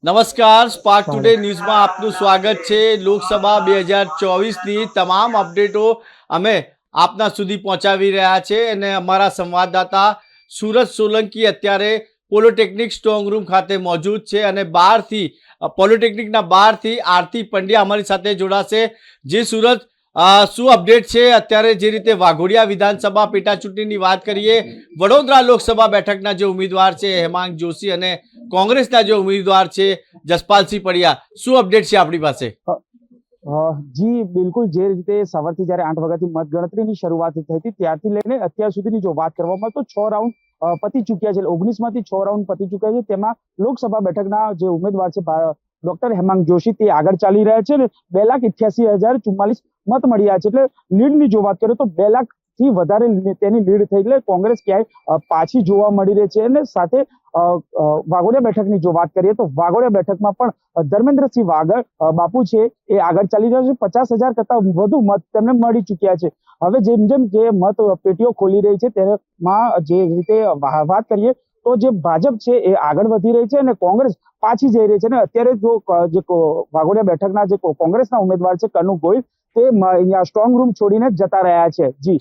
નમસ્કાર, spark today ન્યૂઝમાં આપનું સ્વાગત છે। લોકસભા 2024ની તમામ અપડેટો અમે આપના સુધી પહોંચાવી રહ્યા છે અને અમારા સંવાદદાતા સુરજ સોલંકી અત્યારે પોલિટેકનિક સ્ટ્રોંગ રૂમ ખાતે મોજૂદ છે અને બહારથી પોલિટેકનિકના બહારથી આરતી પંડ્યા અમારી સાથે જોડાશે। જે સુરજ શું અપડેટ છે અત્યારે? જે રીતે વાઘોડિયા વિધાનસભા પેટા ચૂંટણીની વાત કરીએ, વડોદરા લોકસભા બેઠકના જે ઉમેદવાર છે હેમાંગ જોશી અને કોંગ્રેસના જે ઉમેદવાર છે જસપાલસિંહ પડિયા, શું અપડેટ છે આપણી પાસે? જી બિલકુલ, જે રીતે સવારથી જ્યારે 8 વાગ્યાથી મતગણતરીની શરૂઆત થઈ હતી ત્યારથી લઈને અત્યાર સુધીની જો વાત કરવામાં તો 6 રાઉન્ડ પતી ચૂક્યા છે। 19 માંથી 6 રાઉન્ડ પતી ચૂક્યા છે। તેમાં લોકસભા બેઠકના જે ઉમેદવાર છે ડોક્ટર હેમાંગ જોશી તે આગળ ચાલી રહ્યા છે ને 2,88,044 મત મળ્યા છે। એટલે લીડની જો વાત કરીએ તો 2 લાખથી વધારે તેની લીડ થઈ, એટલે કોંગ્રેસ ક્યાંય પાછી જોવા મળી રહી છે। અને સાથે વાઘોડિયા બેઠકની જો વાત કરીએ તો વાઘોડિયા બેઠકમાં પણ ધર્મેન્દ્રસિંહ વાઘડ બાપુ છે એ આગળ ચાલી રહ્યા છે। 50,000 કરતા વધુ મત તેમને મળી ચૂક્યા છે। હવે જેમ જેમ જે મત પેટીઓ ખોલી રહી છે તેમાં જે રીતે વાત કરીએ તો જે ભાજપ છે એ આગળ વધી રહી છે અને કોંગ્રેસ પાછી જઈ રહી છે। અને અત્યારે જો જે વાઘોડિયા બેઠકના જે કોંગ્રેસના ઉમેદવાર છે કનુ ગોહિલ તે અહીંયા સ્ટ્રોંગ રૂમ છોડીને જતા રહ્યા છે। જી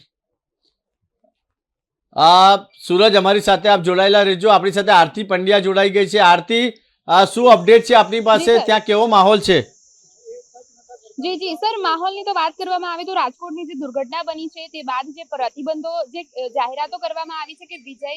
સૂરજ, અમારી સાથે આપ જોડાયેલા રહેજો। આપણી સાથે આરતી પંડ્યા જોડાઈ ગઈ છે। આરતી, શું અપડેટ છે આપની પાસે? ત્યાં કેવો માહોલ છે? જી જી સર, માહોલની તો વાત કરવામાં આવે તો રાજકોટની જે દુર્ઘટના બની છે તે બાદ જે પ્રતિબંધો, જે જાહેરાતો કરવામાં આવી છે કે વિજય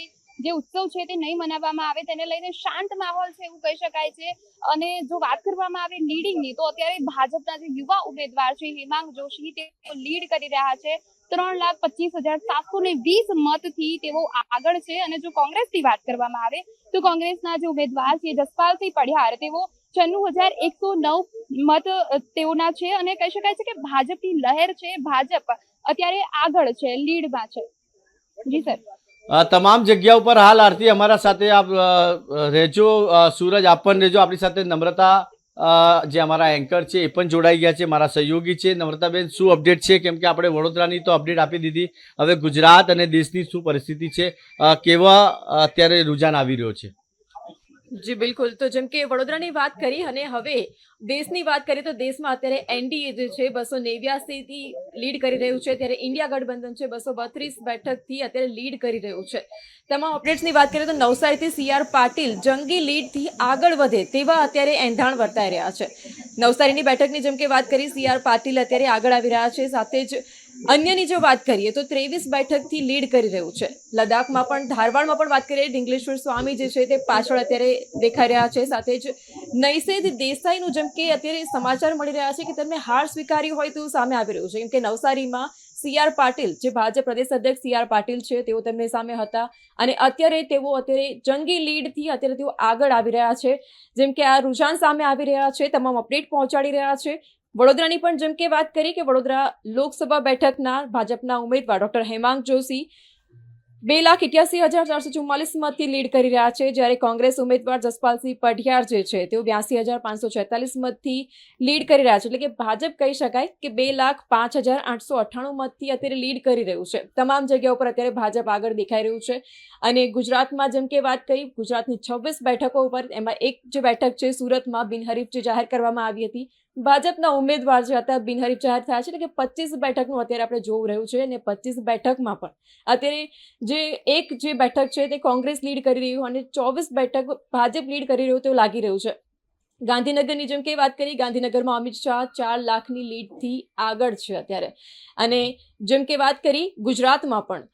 જે ઉત્સવ છે તે નહીં મનાવવામાં આવે, તેને લઈને શાંત માહોલ છે એવું કહી શકાય છે। અને જો વાત કરવામાં આવે લીડિંગની, તો અત્યારે ભાજપના જે યુવા ઉમેદવાર છે હેમાંગ જોશી તે લીડ કરી રહ્યા છે। 3,25,720 મતથી તેઓ આગળ છે। અને જો કોંગ્રેસની વાત કરવામાં આવે તો કોંગ્રેસના જે ઉમેદવાર છે જસપાલસિંહ પડિયાર, તેઓ 96,109 મત તેઓના છે। અને કહી શકાય છે કે ભાજપની લહેર છે, ભાજપ અત્યારે આગળ છે, લીડમાં છે। જી સર, તમામ જગ્યા ઉપર હાલ આરતી અમારા સાથે આપ રહેજો। સૂરજ આપ પણ રહેજો। આપણી સાથે નમ્રતા જે અમારા એન્કર છે એ પણ જોડાઈ ગયા છે, મારા સહયોગી છે। નમ્રતાબેન, શું અપડેટ છે? કેમ કે આપણે વડોદરાની તો અપડેટ આપી દીધી, હવે ગુજરાત અને દેશની શું પરિસ્થિતિ છે, કેવા અત્યારે રુઝાન આવી રહ્યો છે? જી બિલકુલ, તો જેમ કે વડોદરાની વાત કરી અને હવે દેશની વાત કરીએ તો દેશમાં અત્યારે એનડીએ જે છે 289થી લીડ કરી રહ્યું છે, ત્યારે ઇન્ડિયા ગઠબંધન છે 232 બેઠકથી અત્યારે લીડ કરી રહ્યું છે। તમામ અપડેટ્સની વાત કરીએ તો નવસારીથી સીઆર પાટીલ જંગી લીડથી આગળ વધે તેવા અત્યારે એંધાણ વર્તાઈ રહ્યા છે। નવસારીની બેઠકની જેમ કે વાત કરી, સીઆર પાટીલ અત્યારે આગળ આવી રહ્યા છે। સાથે જ અન્યની જો વાત કરીએ તો 23 બેઠકથી લીડ કરી રહ્યું છે। લદ્દાખમાં પણ, ધારવાડમાં પણ વાત કરીએ, ઢીંગલેશ્વર સ્વામી જે છે તે પાછળ અત્યારે દેખાઈ રહ્યા છે। સાથે જ નૈષેદ દેસાઈનું જેમ કે અત્યારે સમાચાર મળી રહ્યા છે કે તેમને હાર સ્વીકારી હોય તેવું સામે આવી રહ્યું છે। કેમ કે નવસારીમાં સીઆર પાટીલ, જે ભાજપ પ્રદેશ અધ્યક્ષ સીઆર પાટીલ છે, તેઓ તેમની સામે હતા અને અત્યારે તેઓ જંગી લીડથી અત્યારે તેઓ આગળ આવી રહ્યા છે। જેમ કે આ રુઝાન સામે આવી રહ્યા છે, તમામ અપડેટ પહોંચાડી રહ્યા છે। વડોદરાની પણ જેમ કે વાત કરી કે વડોદરા લોકસભા બેઠકના ભાજપના ઉમેદવાર ડોક્ટર હેમાંગ જોશી 2,88,444 મતથી લીડ કરી રહ્યા છે, જ્યારે કોંગ્રેસ ઉમેદવાર જસપાલસિંહ પઢિયાર જે છે તેઓ 82,546 મતથી લીડ કરી રહ્યા છે। એટલે કે ભાજપ કહી શકાય કે 2,05,898 મતથી અત્યારે લીડ કરી રહ્યું છે। તમામ જગ્યા ઉપર અત્યારે ભાજપ આગળ દેખાઈ રહ્યું છે। અને ગુજરાતમાં જેમ કે વાત કરી, ગુજરાતની 26 બેઠકો ઉપર એમાં એક જે બેઠક છે સુરતમાં બિનહરીફ જે જાહેર કરવામાં આવી હતી, ભાજપના ઉમેદવાર જે હતા બિનહરીફ જાહેર થયા છે। એટલે કે 25 બેઠકનું અત્યારે આપણે જોવું રહ્યું છે અને 25 બેઠકમાં પણ અત્યારે જે બેઠક છે તે કોંગ્રેસ લીડ કરી રહ્યું અને 24 બેઠક ભાજપ લીડ કરી રહ્યું તેવું લાગી રહ્યું છે। ગાંધીનગરની જેમ કે વાત કરી, ગાંધીનગરમાં અમિત શાહ 4 લાખની લીડથી આગળ છે અત્યારે। અને જેમ કે વાત કરી ગુજરાતમાં પણ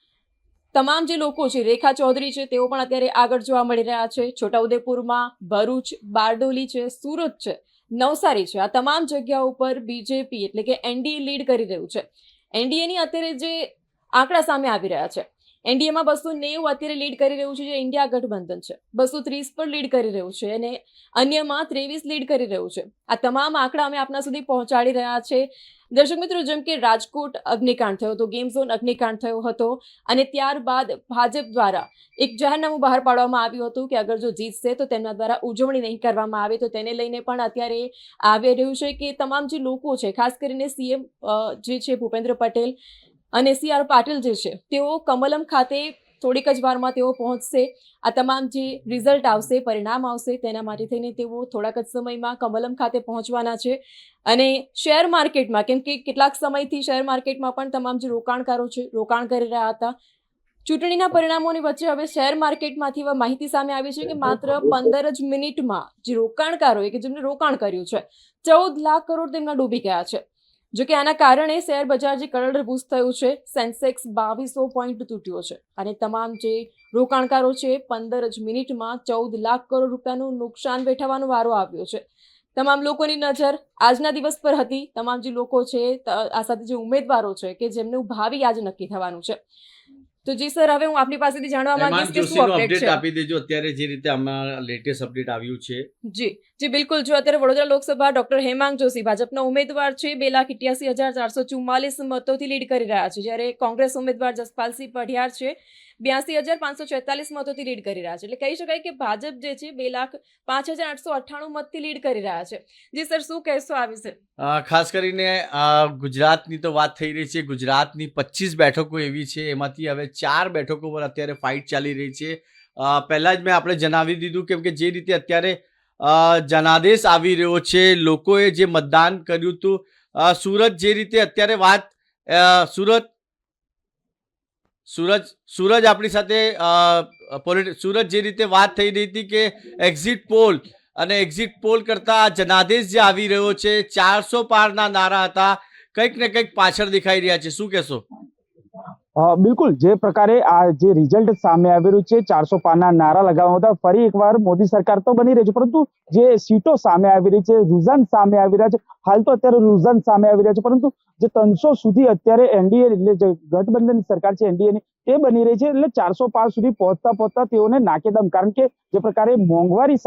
તમામ જે લોકો છે, રેખા ચૌધરી છે, તેઓ પણ અત્યારે આગળ જોવા મળી રહ્યા છે। છોટાઉદેપુરમાં, ભરૂચ, બારડોલી છે, સુરત છે, નવસારી છે, આ તમામ જગ્યા ઉપર બીજેપી એટલે કે એનડીએ લીડ કરી રહ્યું છે। એનડીએની અત્યારે જે આંકડા સામે આવી રહ્યા છે, એનડીએમાં 290 અત્યારે લીડ કરી રહ્યું છે, જે ઇન્ડિયા ગઠબંધન છે 230 પર લીડ કરી રહ્યું છે અને અન્યમાં 23 લીડ કરી રહ્યું છે। આ તમામ આંકડા અમે આપના સુધી પહોંચાડી રહ્યા છે। દર્શક મિત્રો, જેમ કે રાજકોટ અગ્નિકાંડ થયો હતો, ગેમ ઝોન અગ્નિકાંડ થયો હતો અને ત્યારબાદ ભાજપ દ્વારા એક જાહેરનામું બહાર પાડવામાં આવ્યું હતું કે અગર જો જીતશે તો તેમના દ્વારા ઉજવણી નહીં કરવામાં આવે। તો તેને લઈને પણ અત્યારે આવી રહ્યું છે કે તમામ જે લોકો છે, ખાસ કરીને સીએમ જે છે ભૂપેન્દ્ર પટેલ અને સીઆર પાટીલ જે છે તેઓ કમલમ ખાતે થોડીક જ વારમાં તેઓ પહોંચશે. આ તમામ જે રિઝલ્ટ આવશે, પરિણામ આવશે, તેના માટે થઈને તેઓ થોડાક જ સમયમાં કમલમ ખાતે પહોંચવાના છે. અને શેર માર્કેટમાં, કેમ કે કેટલાક સમયથી શેર માર્કેટમાં પણ તમામ જે રોકાણકારો છે રોકાણ કરી રહ્યા હતા. ચૂંટણીના પરિણામોની વચ્ચે હવે શેર માર્કેટમાંથી એવા માહિતી સામે આવી છે કે માત્ર 15 જ મિનિટમાં જે રોકાણકારોએ કે જેમને રોકાણ કર્યું છે 14 લાખ કરોડ તેમના ડૂબી ગયા છે. જો કે આના કારણે શેર બજાર જે કરોડરભૂત થયું છે, સેન્સેક્સ 2200 પોઈન્ટ તૂટ્યો છે અને તમામ જે રોકાણકારો છે 15 જ મિનિટમાં 14 લાખ કરોડ રૂપિયાનું નુકસાન વેઠવાનો વારો આવ્યો છે. તમામ લોકોની નજર આજના દિવસ પર હતી. તમામ જે લોકો છે આ સાથે જે ઉમેદવારો છે કે જેમનું ભાવિ આજ નક્કી થવાનું છે. તો જી સર, હવે હું આપની પાસેથી જાણવા માંગીશ કે શું અપડેટ છે. આપી દેજો અત્યારે જે રીતે અમારા લેટેસ્ટ અપડેટ આવ્યું છે. જી બિલકુલ. જો અત્યારે વડોદરા લોકસભા ડોક્ટર હેમાંગ જોશી ભાજપના ઉમેદવાર છે, 2,88,444 મતોથી લીડ કરી રહ્યા છે, જ્યારે કોંગ્રેસ ઉમેદવાર જસપાલસિંહ પઢિયાર છે 82,546 મતોથી લીડ કરી રહ્યા છે. એટલે કહી શકાય કે ભાજપ જે છે 2,05,898 મતથી લીડ કરી રહ્યા છે. જી સર, શું કહેશો આ વિશે? ખાસ કરીને ગુજરાતની તો વાત થઈ રહી છે. ગુજરાતની 25 બેઠકો એવી છે, એમાંથી હવે 4 બેઠકો પર અત્યારે ફાઇટ ચાલી રહી છે. પહેલા જ મેં આપણે જણાવી દીધું કેમ કે જે રીતે અત્યારે જનાદેશ આવી રહ્યો છે, લોકોએ જે મતદાન કર્યું હતું, સુરત જે રીતે અત્યારે વાત સૂરજ આપણી સાથે સુરત જે રીતે વાત થઈ રહી હતી કે એક્ઝિટ પોલ અને એક્ઝિટ પોલ કરતા જનાદેશ જે આવી રહ્યો છે, 400 પારના નારા હતા, કંઈક ને કંઈક પાછળ દેખાઈ રહ્યા છે. શું કહેશો? બિલકુલ, જે પ્રકારે આ જે રિઝલ્ટ સામે આવી રહ્યું છે, 400 પારના નારા લગાવવામાં હતા. ફરી એકવાર મોદી સરકાર તો બની રહી છે, પરંતુ જે સીટો સામે આવી રહી છે, રુઝાન સામે આવી રહ્યા છે, હાલ તો અત્યારે રુઝાન સામે આવી રહ્યા છે, પરંતુ જે 300 સુધી અત્યારે એનડીએ એટલે જે ગઠબંધન સરકાર છે એનડીએની તે બની રહી છે. એટલે 400 પાર સુધી પહોંચતા તેઓને નાકેદમ, કારણ કે જે પ્રકારે મોંઘવારી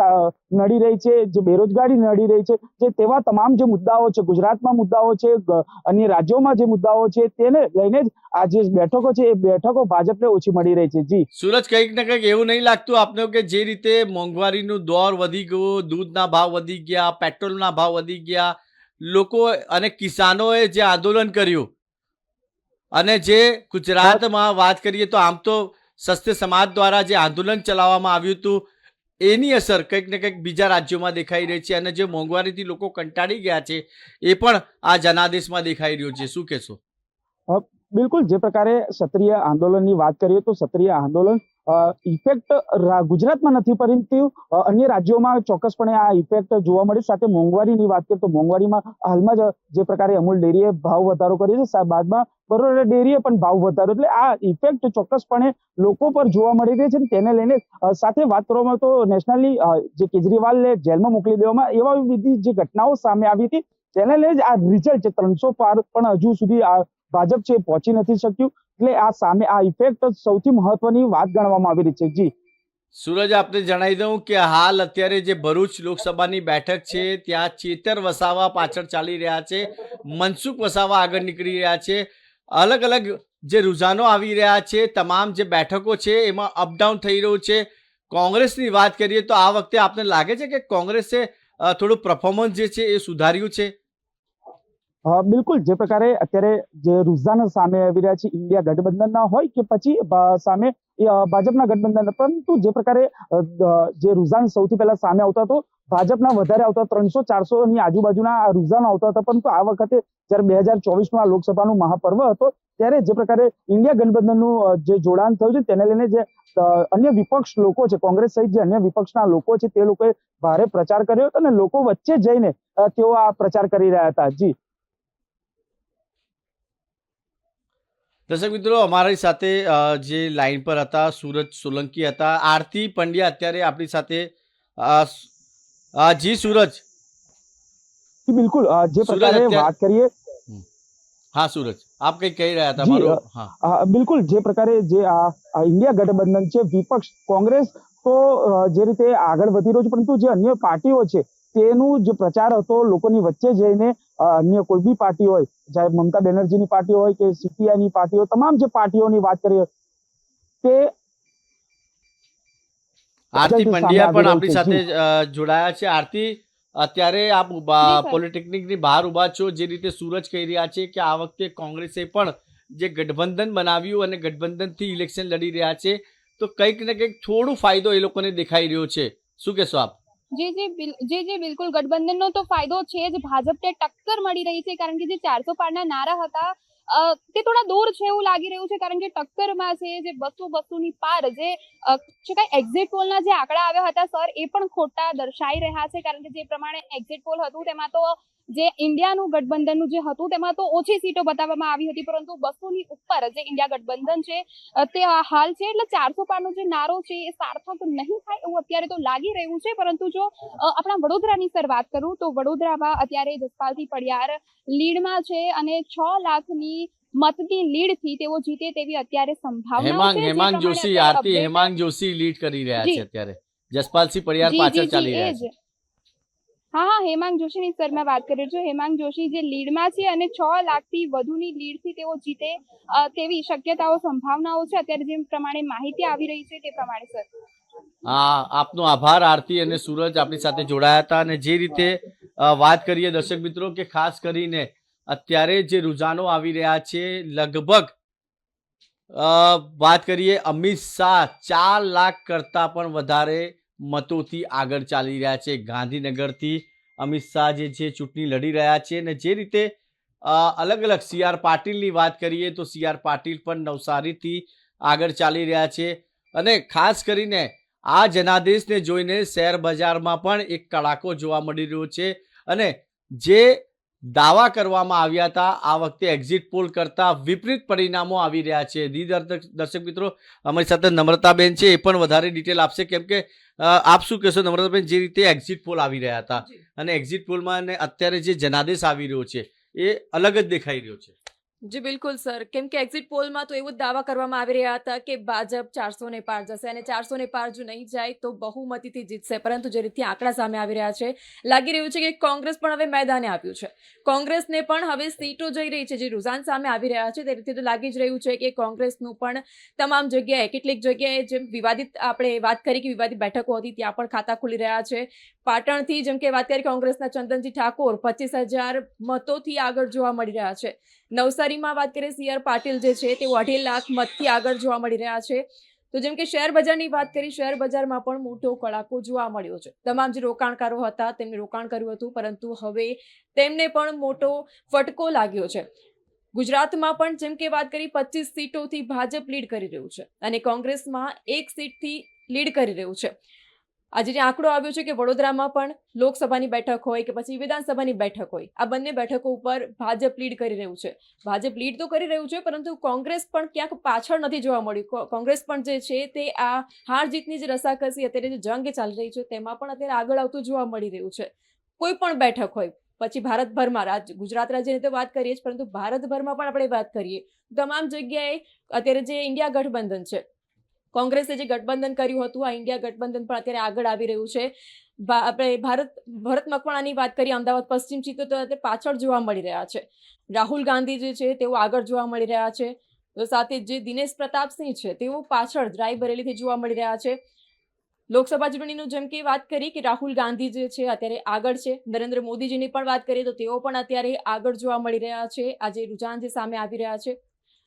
નડી રહી છે, જે બેરોજગારી નડી રહી છે, જે તેવા તમામ જે મુદ્દાઓ છે, ગુજરાતમાં મુદ્દાઓ છે, અન્ય રાજ્યોમાં જે મુદ્દાઓ છે, તેને લઈને જ આ જે બેઠકો છે એ બેઠકો ભાજપને ઓછી મળી રહી છે. જી સૂરજ, કંઈક ને કંઈક એવું નહીં લાગતું આપને કે જે રીતે મોંઘવારીનું દોર વધી ગયું, દૂધના ભાવ વધી ગયા, પેટ્રોલના ભાવ વધી ગયા, લોકો અને કિસાનોએ જે આંદોલન કર્યું, અને જે ગુજરાતમાં વાત કરીએ તો આમ તો સસ્તે સમાજ દ્વારા જે આંદોલન ચલાવવામાં આવ્યું હતું, એની અસર કંઈક ને કંઈક બીજા રાજ્યોમાં દેખાઈ રહી છે, અને જે મોંઘવારીથી લોકો કંટાળી ગયા છે એ પણ આ જનાદેશમાં દેખાઈ રહ્યો છે. શું કહેશો? બિલકુલ, જે પ્રકારે ક્ષત્રિય આંદોલનની વાત કરીએ તો ક્ષત્રિય આંદોલન ઇફેક્ટ ગુજરાતમાં નથી, પરંતુ અન્ય રાજ્યોમાં ચોક્કસપણે આ ઇફેક્ટ જોવા મળી. સાથે મોંઘવારીની વાત કરીએ તો મોંઘવારીમાં હાલમાં જ જે પ્રકારે અમૂલ ડેરીએ ભાવ વધારો કર્યો છે, બાદમાં બરોડા ડેરીએ પણ ભાવ વધારો, એટલે આ ઇફેક્ટ ચોક્કસપણે લોકો પર જોવા મળી રહી છે. તેને લઈને સાથે વાત કરવામાં તો નેશનલી જે કેજરીવાલને જેલમાં મોકલી દેવામાં એવા બધી જે ઘટનાઓ સામે આવી હતી, તેને લઈને જ આ રિઝલ્ટ છે 300 પાર પણ હજુ સુધી આ ભાજપ છે પહોંચી નથી શક્યું. એટલે આ સામે આ ઇફેક્ટ સૌથી મહત્વની વાત ગણવામાં આવી રહી છે. જી સૂરજ, આપને જણાવી દઉં કે હાલ અત્યારે જે ભરૂચ લોકસભાની બેઠક છે ત્યાં ચેતર વસાવા પાછળ ચાલી રહ્યા છે, મનસુખ વસાવા આગળ નીકળી રહ્યા છે. અલગ અલગ જે રૂઝાનો આવી રહ્યા છે, તમામ જે બેઠકો છે એમાં અપડાઉન થઈ રહ્યું છે. કોંગ્રેસની વાત કરીએ તો આ વખતે આપને લાગે છે કે કોંગ્રેસે થોડું પરફોર્મન્સ જે છે એ સુધાર્યું છે? બિલકુલ, જે પ્રકારે અત્યારે જે રુઝાન સામે આવી રહ્યા છે, ઇન્ડિયા ગઠબંધનના હોય કે પછી સામે ભાજપના ગઠબંધન, પરંતુ જે પ્રકારે જે રુઝાન સૌથી પહેલા સામે આવતા હતો ભાજપના વધારે આવતા 300-400 ની આજુબાજુના રુઝાન આવતા હતા, પરંતુ આ વખતે જયારે 2024 લોકસભાનું મહાપર્વ હતો ત્યારે જે પ્રકારે ઇન્ડિયા ગઠબંધનનું જે જોડાણ થયું છે તેને લઈને જે અન્ય વિપક્ષ લોકો છે, કોંગ્રેસ સહિત જે અન્ય વિપક્ષના લોકો છે, તે લોકોએ ભારે પ્રચાર કર્યો હતો અને લોકો વચ્ચે જઈને તેઓ આ પ્રચાર કરી રહ્યા હતા. જી દર્શક મિત્રો, અમારી સાથે જે લાઈન પર હતા સૂરજ સોલંકી હતા, આરતી પંડ્યા અત્યારે આપણી સાથે. જી સૂરજ. બિલકુલ, જે પ્રકારે વાત કરીએ. હા સૂરજ, આપ કઈ કહી રહ્યા હતા? મારો હા બિલકુલ, જે પ્રકારે જે આ ઇન્ડિયા ગઠબંધન છે, વિપક્ષ કોંગ્રેસ તો જે રીતે આગળ વધી રહ્યો છે, પરંતુ જે અન્ય પાર્ટીઓ છે તેનું જે પ્રચાર હતો લોકોની વચ્ચે જઈને, અન્ય કોઈ બી પાર્ટી હોય, ચાહે મમતા બેનર્જીની પાર્ટી હોય કે સીપીઆઈની પાર્ટી હોય, તમામ જે પાર્ટીઓની વાત કરીએ તે આરતી પંડ્યા પણ આપણી સાથે જોડાયા છે. આરતી, અત્યારે આપ પોલિટેકનિકની બહાર ઉભા છો, જે રીતે સૂરજ કહી રહ્યા છે કે આ વખતે કોંગ્રેસે પણ જે ગઠબંધન બનાવ્યું અને ગઠબંધનથી ઇલેક્શન લડી રહ્યા છે, તો કંઈક ને કંઈક થોડું ફાયદો એ લોકોને દેખાઈ રહ્યો છે. શું કહેશો આપ? જી બિલકુલ ગઠબંધનનો તો ફાયદો છે જ. ભાજપને ટક્કર મળી રહી છે કારણ કે જે 400 પારના નારા હતા તે થોડા દૂર છે એવું લાગી રહ્યું છે, કારણ કે ટક્કરમાં છે જે 200-200ની પાર જે એક્ઝિટ પોલના જે આંકડા આવ્યા હતા સર, એ પણ ખોટા દર્શાઈ રહ્યા છે. કારણ કે જે પ્રમાણે એક્ઝિટ પોલ હતું તેમાં તો જે ઇન્ડિયાનું ગઠબંધનનું જે હતું તેમાં તો ઓછી સીટો બતાવવામાં આવી હતી, પરંતુ 200ની ઉપર જે ઇન્ડિયા ગઠબંધન છે તે હાલ છે. એટલે 400 પારનો જે નારો છે એ સાર્થક નહીં થાય એવું અત્યારે તો લાગી રહ્યું છે. પરંતુ જો આપણા વડોદરાની સર વાત કરું તો વડોદરામાં અત્યારે જસપાલસિંહ પડિયાર લીડમાં છે અને 6 લાખની મતની લીડથી તેઓ જીતે તેવી અત્યારે સંભાવના છે. હેમાંગ જોશી, આરતી હેમાંગ જોશી લીડ કરી રહ્યા છે અત્યારે. જસપાલસિંહ પડિયાર પાછળ ચાલી રહ્યા છે. હા, હેમાંગ જોશીની સર મેં વાત કરી છું. હેમાંગ જોશી જે લીડમાં છે અને 6 લાખથી વધુની લીડથી તેઓ જીતે તેવી શક્યતાઓ, સંભાવનાઓ છે અત્યારે જે પ્રમાણે માહિતી આવી રહી છે તે પ્રમાણે સર. હા, આપનો આભાર આરતી અને સૂરજ આપણી સાથે જોડાયા હતા. અને જે રીતે વાત કરીએ દર્શક મિત્રો કે ખાસ કરીને અત્યારે જે રુઝાનો આવી રહ્યા છે, લગભગ વાત કરીએ અમિત શાહ 4 લાખ કરતાં પણ વધારે મતોથી આગળ ચાલી રહ્યા છે. ગાંધીનગરથી અમિત શાહ જે છે ચૂંટણી લડી રહ્યા છે. અને જે રીતે અલગ અલગ CR પાટીલની વાત કરીએ તો CR પાટીલ પણ નવસારીથી આગળ ચાલી રહ્યા છે. અને ખાસ કરીને આ જનાદેશને જોઈને શેર બજારમાં પણ એક કડાકો જોવા મળી રહ્યો છે. અને જે દાવા કરવામાં આવ્યા હતા આ વખતે એક્ઝિટ પોલ કરતાં વિપરીત પરિણામો આવી રહ્યા છે. દર્શક મિત્રો, અમારી સાથે નમ્રતાબેન છે, એ પણ વધારે ડિટેલ આપશે. કેમ કે આપ શું કહેશો નમ્રતાબેન, જે રીતે એક્ઝિટ પોલ આવી રહ્યા હતા અને એક્ઝિટ પોલમાં અત્યારે જે જનાદેશ આવી રહ્યો છે એ અલગ જ દેખાઈ રહ્યો છે? જી બિલકુલ સર, કેમ કે એક્ઝિટ પોલમાં તો એવું જ દાવા કરવામાં આવી રહ્યા હતા કે ભાજપ 400 ને પાર જશે અને 400 ને પાર જો નહીં જાય તો બહુમતીથી જીતશે. પરંતુ જે રીતે આંકડા સામે આવી રહ્યા છે, લાગી રહ્યું છે કે કોંગ્રેસ પણ હવે મેદાને આવ્યું છે. કોંગ્રેસને પણ હવે સીટો જઈ રહી છે. જે રુઝાન સામે આવી રહ્યા છે તે રીતે તો લાગી જ રહ્યું છે કે કોંગ્રેસનું પણ તમામ જગ્યાએ, કેટલીક જગ્યાએ જેમ વિવાદિત આપણે વાત કરી કે વિવાદિત બેઠકો હતી ત્યાં પણ ખાતા ખુલી રહ્યા છે. પાટણથી જેમ કે વાત કરી કોંગ્રેસના ચંદનજી ઠાકોર 25,000 મતોથી આગળ જોવા મળી રહ્યા છે. નવસારીમાં વાત કરીએ CR પાટીલ જે છે તેઓ 2.5 લાખ મતથી આગળ જોવા મળી રહ્યા છે. તો જેમ કે શેર બજારની વાત કરી, શેર બજારમાં પણ મોટો કડાકો જોવા મળ્યો છે. તમામ જે રોકાણકારો હતા તેમને રોકાણ કર્યું હતું, પરંતુ હવે તેમને પણ મોટો ફટકો લાગ્યો છે. ગુજરાતમાં પણ જેમ કે વાત કરી 25 સીટોથી ભાજપ લીડ કરી રહ્યું છે અને કોંગ્રેસમાં 1 સીટથી લીડ કરી રહ્યું છે. આજે જે આંકડો આવ્યો છે કે વડોદરામાં પણ લોકસભાની બેઠક હોય કે પછી વિધાનસભાની બેઠક હોય, આ બંને બેઠકો ઉપર ભાજપ લીડ કરી રહ્યું છે. ભાજપ લીડ તો કરી રહ્યું છે, પરંતુ કોંગ્રેસ પણ ક્યાંક પાછળ નથી જોવા મળ્યું. કોંગ્રેસ પણ જે છે તે આ હાર જીતની જે રસાકસી અત્યારે જે જંગ ચાલી રહી છે તેમાં પણ અત્યારે આગળ આવતું જોવા મળી રહ્યું છે. કોઈ પણ બેઠક હોય, પછી ભારતભરમાં ગુજરાત રાજ્યની તો વાત કરીએ જ, પરંતુ ભારતભરમાં પણ આપણે વાત કરીએ તમામ જગ્યાએ અત્યારે જે ઇન્ડિયા ગઠબંધન છે, કોંગ્રેસે જે ગઠબંધન કર્યું હતું આ ઇન્ડિયા ગઠબંધન પણ અત્યારે આગળ આવી રહ્યું છે. આપણે ભરત મકવાણાની વાત કરીએ, અમદાવાદ પશ્ચિમ સીટો તો અત્યારે પાછળ જોવા મળી રહ્યા છે. રાહુલ ગાંધી જે છે તેઓ આગળ જોવા મળી રહ્યા છે. તો સાથે જે દિનેશ પ્રતાપસિંહ છે તેઓ પાછળ રાયબરેલીથી જોવા મળી રહ્યા છે. લોકસભા ચૂંટણીનું જેમ કે વાત કરી કે રાહુલ ગાંધી જે છે અત્યારે આગળ છે. નરેન્દ્ર મોદીજીની પણ વાત કરીએ તો તેઓ પણ અત્યારે આગળ જોવા મળી રહ્યા છે. આજે રુઝાન જે સામે આવી રહ્યા છે,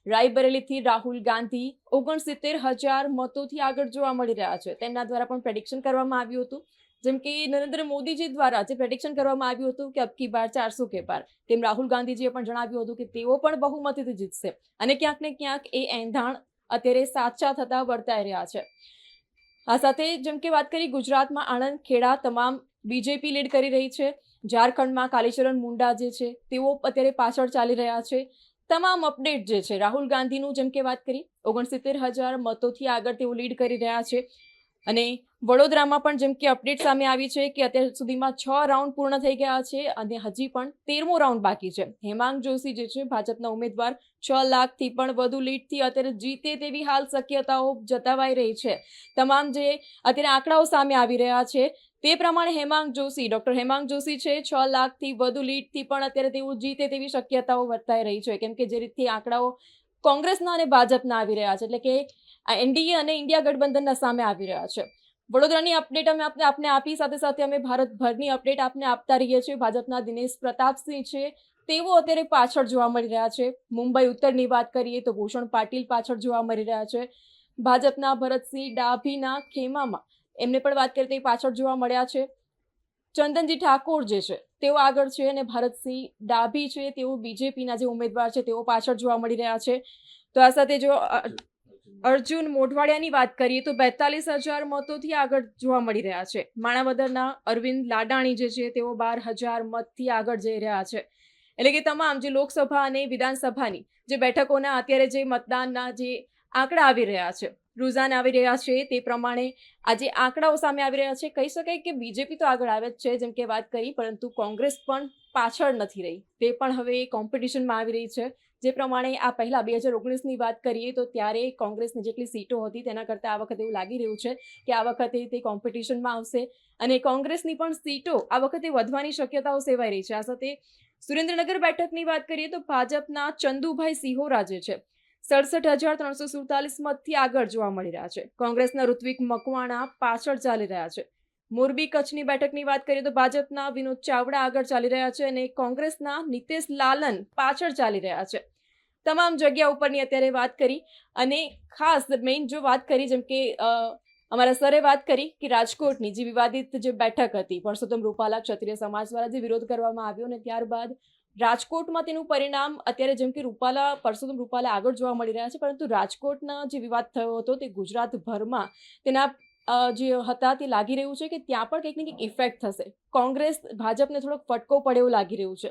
રાયબરેલીથી રાહુલ ગાંધી 69,000 મતોથી આગળ જોવા મળી રહ્યા છે. તેમના દ્વારા પણ પ્રેડિક્શન કરવામાં આવ્યું હતું, જેમ કે નરેન્દ્ર મોદીજી દ્વારા જે પ્રેડિક્શન કરવામાં આવ્યું હતું કે અબકી બાર 400 કે પાર, તેમ રાહુલ ગાંધીજીએ પણ જણાવ્યું હતું કે તેઓ પણ બહુમતીથી જીતશે. અને ક્યાંક ને ક્યાંક એ એંધાણ અત્યારે સાચા થતા વર્તાઈ રહ્યા છે. આ સાથે જેમ કે વાત કરી ગુજરાતમાં આણંદ, ખેડા તમામ બીજેપી લીડ કરી રહી છે. ઝારખંડમાં કાલીચરણ મુંડા જે છે તેઓ અત્યારે પાછળ ચાલી રહ્યા છે. તમામ અપડેટ જે છે રાહુલ ગાંધીનું જેમ કે વાત કરી 69,000 મતોથી આગળ તેઓ લીડ કરી રહ્યા છે. અને વડોદરામાં પણ જેમ કે અપડેટ સામે આવી છે કે અત્યાર સુધીમાં 6 રાઉન્ડ પૂર્ણ થઈ ગયા છે અને હજી પણ 13મો રાઉન્ડ બાકી છે. હેમાંગ જોશી જે છે ભાજપના ઉમેદવાર 6 લાખથી પણ વધુ લીડથી અત્યારે જીતે તેવી હાલ શક્યતાઓ જતાવાઈ રહી છે. તમામ જે અત્યારે આંકડાઓ સામે આવી રહ્યા છે તે પ્રમાણે ડોક્ટર હેમાંગ જોશી છે 6 લાખથી વધુ લીડથી પણ અત્યારે તેઓ જીતે તેવી શક્યતાઓ વર્તાઈ રહી છે. કેમ કે જે રીતે આંકડાઓ કોંગ્રેસના અને ભાજપના આવી રહ્યા છે, એટલે કે NDA અને ઇન્ડિયા ગઠબંધનના સામે આવી રહ્યા છે. વડોદરાની અપડેટ અમે આપને આપી, સાથે સાથે અમે ભારતભરની અપડેટ આપને આપતા રહીએ છીએ. ભાજપના દિનેશ પ્રતાપસિંહ છે તેઓ અત્યારે પાછળ જોવા મળી રહ્યા છે. મુંબઈ ઉત્તરની વાત કરીએ તો ભૂષણ પાટીલ પાછળ જોવા મળી રહ્યા છે. ભાજપના ભરતસિંહ ડાભીના ખેમામાં એમને પણ વાત કરીએ તો એ પાછળ જોવા મળ્યા છે. ચંદનજી ઠાકોર જે છે તેઓ આગળ છે અને ભરતસિંહ ડાભી છે તેઓ બીજેપીના જે ઉમેદવાર છે તેઓ પાછળ જોવા મળી રહ્યા છે. તો આ સાથે જો અર્જુન મોઢવાડિયાની વાત કરીએ તો 42,000 મતોથી આગળ જોવા મળી રહ્યા છે. માણાવદરના અરવિંદ લાડાણી જે છે તેઓ 12,000 મતથી આગળ જઈ રહ્યા છે. એટલે કે તમામ જે લોકસભા અને વિધાનસભાની જે બેઠકોના અત્યારે જે મતદાનના જે આંકડા આવી રહ્યા છે, રુઝાન આવી રહ્યા છે, તે પ્રમાણે આજે આંકડાઓ સામે આવી રહ્યા છે. કહી શકાય કે બીજેપી તો આગળ આવે જ છે જેમ કે વાત કરી, પરંતુ કોંગ્રેસ પણ પાછળ નથી રહી. તે પણ હવે કોમ્પિટિશનમાં આવી રહી છે. જે પ્રમાણે આ પહેલા 2019ની વાત કરીએ તો ત્યારે કોંગ્રેસની જેટલી સીટો હતી તેના કરતાં આ વખતે એવું લાગી રહ્યું છે કે આ વખતે તે કોમ્પિટિશનમાં આવશે અને કોંગ્રેસની પણ સીટો આ વખતે વધવાની શક્યતાઓ સેવાઈ રહી છે. આ સાથે સુરેન્દ્રનગર બેઠકની વાત કરીએ તો ભાજપના ચંદુભાઈ સિહોરા જે છે 67,347 મતથી આગળ જોવા મળી રહ્યા છે. કોંગ્રેસના ઋત્વિક મકવાણા પાછળ ચાલી રહ્યા છે. મોરબી કચ્છની બેઠકની વાત કરીએ તો ભાજપના વિનોદ ચાવડા આગળ ચાલી રહ્યા છે અને કોંગ્રેસના નિતેશ લાલન પાછળ ચાલી રહ્યા છે. તમામ જગ્યા ઉપરની અત્યારે વાત કરી અને ખાસ મેઇન જો વાત કરી જેમ કે અમારા સરે વાત કરી કે રાજકોટની જે વિવાદિત જે બેઠક હતી પરસોત્તમ રૂપાલા ક્ષત્રિય સમાજ દ્વારા જે વિરોધ કરવામાં આવ્યો અને ત્યારબાદ રાજકોટમાં તેનું પરિણામ અત્યારે જેમ કે પરસોત્તમ રૂપાલા આગળ જોવા મળી રહ્યા છે, પરંતુ રાજકોટના જે વિવાદ થયો હતો તે ગુજરાતભરમાં તેના જે હતા તે લાગી રહ્યું છે કે ત્યાં પણ કંઈક ને કંઈક ઇફેક્ટ થશે. કોંગ્રેસ ભાજપને થોડોક ફટકો પડે એવું લાગી રહ્યું છે.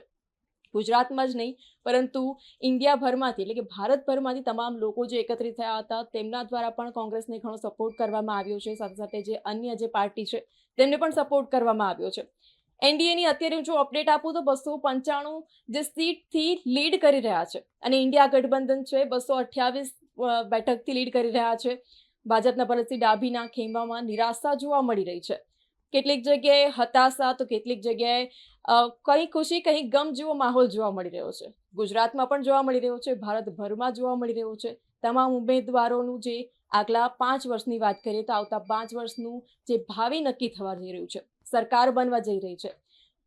ગુજરાતમાં જ નહીં પરંતુ ઇન્ડિયાભરમાંથી એટલે કે ભારતભરમાંથી તમામ લોકો જે એકત્રિત થયા હતા તેમના દ્વારા પણ કોંગ્રેસને ઘણો સપોર્ટ કરવામાં આવ્યો છે. સાથે સાથે જે અન્ય જે પાર્ટી છે તેમને પણ સપોર્ટ કરવામાં આવ્યો છે. એનડીએની અત્યારે જો અપડેટ આપું તો 295 જે સીટથી લીડ કરી રહ્યા છે અને ઇન્ડિયા ગઠબંધન છે 228 બેઠકથી લીડ કરી રહ્યા છે. ભાજપના ભરતસિંહ ડાભીના ખેમામાં નિરાશા જોવા મળી રહી છે. કેટલીક જગ્યાએ હતાશા તો કેટલીક જગ્યાએ કંઈ ખુશી કંઈ ગમ જેવો માહોલ જોવા મળી રહ્યો છે. ગુજરાતમાં પણ જોવા મળી રહ્યો છે, ભારતભરમાં જોવા મળી રહ્યો છે. તમામ ઉમેદવારોનું જે આગલા 5 વર્ષની વાત કરીએ તો આવતા 5 વર્ષનું જે ભાવિ નક્કી થવા જઈ રહ્યું છે, સરકાર બનવા જઈ રહી છે,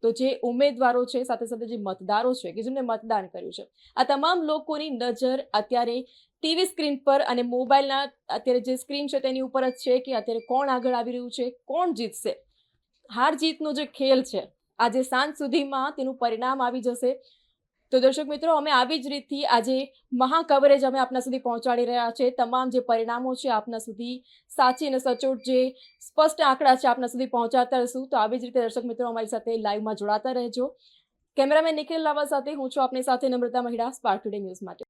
તો જે ઉમેદવારો છે સાથે સાથે જે મતદારો છે કે જેમને મતદાન કર્યું છે, આ તમામ લોકોની નજર અત્યારે ટીવી સ્ક્રીન પર અને મોબાઈલના અત્યારે જે સ્ક્રીન છે તેની ઉપર જ છે કે અત્યારે કોણ આગળ આવી રહ્યું છે, કોણ જીતશે. હાર જીતનો જે ખેલ છે આજે સાંજ સુધીમાં તેનું પરિણામ આવી જશે. તો દર્શક મિત્રો, અમે આવી જ રીતથી આજે મહા કવરેજ અમે આપના સુધી પહોંચાડી રહ્યા છે. તમામ જે પરિણામો છે આપના સુધી સાચી અને સચોટ જે સ્પષ્ટ આંકડા છે આપના સુધી પહોંચાડતા રહીશું. તો આવી જ રીતે દર્શક મિત્રો અમારી સાથે લાઈવમાં જોડાતા રહેજો. કેમેરામેન નિખિલ લાવા સાથે હું છું આપની સાથે નમ્રતા મહિડા, સ્પાર્ક ટુડે ન્યૂઝ માટે.